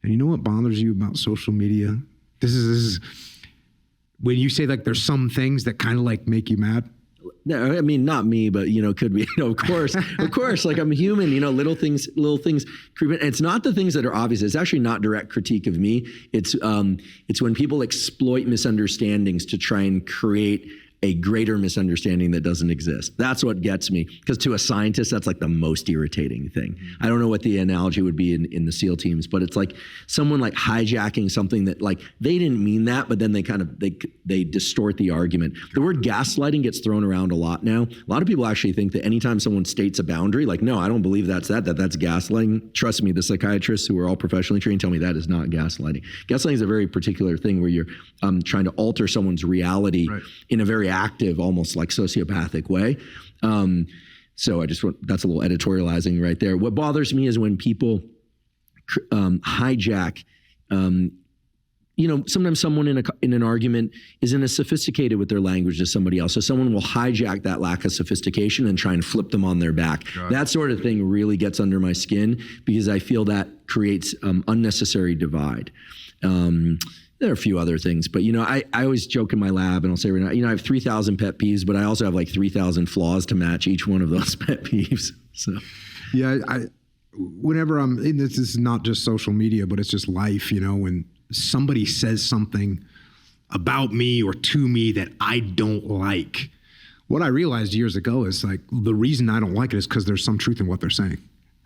And you know what bothers you about social media? This is when you say like there's some things that kind of like make you mad. No, I mean, not me, but, could be, of course, like I'm human, little things creep in. And it's not the things that are obvious. It's actually not direct critique of me. It's when people exploit misunderstandings to try and create a greater misunderstanding that doesn't exist. That's what gets me. Because to a scientist, that's like the most irritating thing. I don't know what the analogy would be in the SEAL teams, but it's like someone like hijacking something that like they didn't mean that, but then they distort the argument. The word gaslighting gets thrown around a lot now. A lot of people actually think that anytime someone states a boundary, like, no, I don't believe that's gaslighting. Trust me, the psychiatrists who are all professionally trained tell me that is not gaslighting. Gaslighting is a very particular thing where you're trying to alter someone's reality in a very active, almost like sociopathic way. So that's a little editorializing right there. What bothers me is when people hijack, sometimes someone in an argument isn't as sophisticated with their language as somebody else. So someone will hijack that lack of sophistication and try and flip them on their back. That sort of thing really gets under my skin because I feel that creates unnecessary divide. There are a few other things, but I always joke in my lab and I'll say right now, I have 3,000 pet peeves, but I also have like 3,000 flaws to match each one of those pet peeves. So, yeah, whenever this is not just social media, but it's just life, when somebody says something about me or to me that I don't like, what I realized years ago is like, the reason I don't like it is because there's some truth in what they're saying.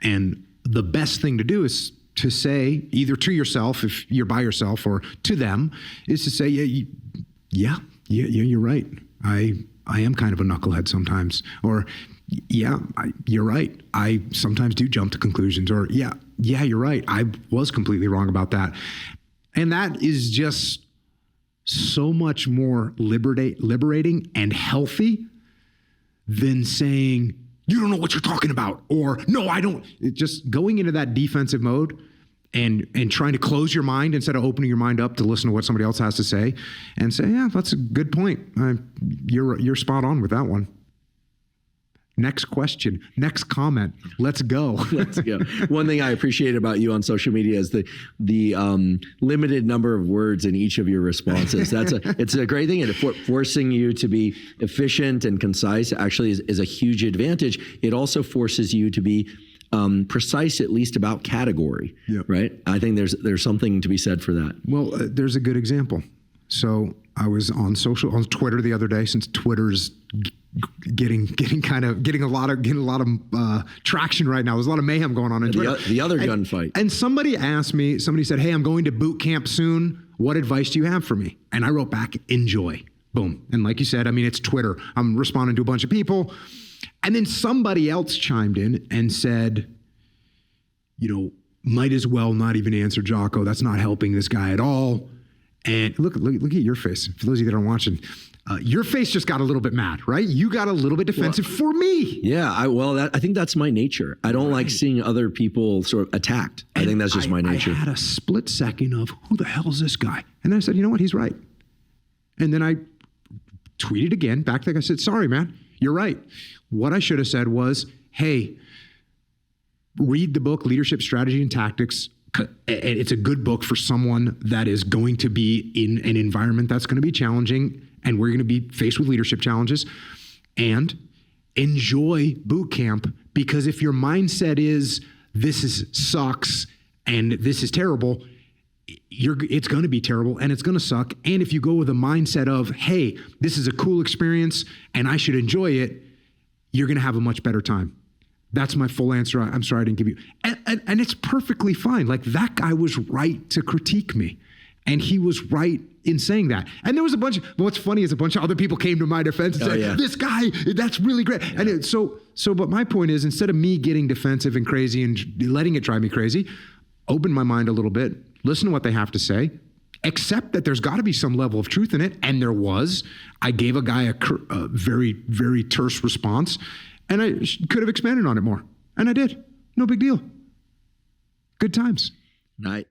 And the best thing to do is to say, either to yourself if you're by yourself or to them, is to say, yeah, you're right. I am kind of a knucklehead sometimes. Or you're right. I sometimes do jump to conclusions. Or yeah, you're right. I was completely wrong about that. And that is just so much more liberating and healthy than saying, you don't know what you're talking about, or no, I don't. Just going into that defensive mode and trying to close your mind instead of opening your mind up to listen to what somebody else has to say and say, yeah, that's a good point. You're spot on with that one. Next question, next comment. Let's go. Let's go. One thing I appreciate about you on social media is the limited number of words in each of your responses. It's a great thing, and forcing you to be efficient and concise actually is a huge advantage. It also forces you to be precise, at least about category. Yep. Right? I think there's something to be said for that. Well, there's a good example. So I was on Twitter the other day, since Twitter's getting a lot of traction right now. There's a lot of mayhem going on in Twitter. The other gunfight. And somebody said, hey, I'm going to boot camp soon. What advice do you have for me? And I wrote back, enjoy. Boom. And like you said, it's Twitter. I'm responding to a bunch of people. And then somebody else chimed in and said, might as well not even answer Jocko. That's not helping this guy at all. And look at your face. For those of you that are watching, your face just got a little bit mad, right? You got a little bit defensive for me. Yeah, I think that's my nature. I don't like seeing other people sort of attacked. I think that's just my nature. I had a split second of, who the hell is this guy? And then I said, you know what? He's right. And then I tweeted again, back there. I said, sorry, man, you're right. What I should have said was, hey, read the book, Leadership Strategy and Tactics. It's a good book for someone that is going to be in an environment that's going to be challenging, and we're going to be faced with leadership challenges. And enjoy boot camp, because if your mindset is this sucks and this is terrible, it's going to be terrible and it's going to suck. And if you go with a mindset of, hey, this is a cool experience and I should enjoy it, you're going to have a much better time. That's my full answer. I'm sorry I didn't give you. And it's perfectly fine. Like, that guy was right to critique me. And he was right in saying that. And there was what's funny is a bunch of other people came to my defense and said, this guy, that's really great. Yeah. And but my point is, instead of me getting defensive and crazy and letting it drive me crazy, open my mind a little bit, listen to what they have to say, accept that there's got to be some level of truth in it. And there was. I gave a guy a very, very terse response, and I could have expanded on it more. And I did. No big deal. Good times. Night.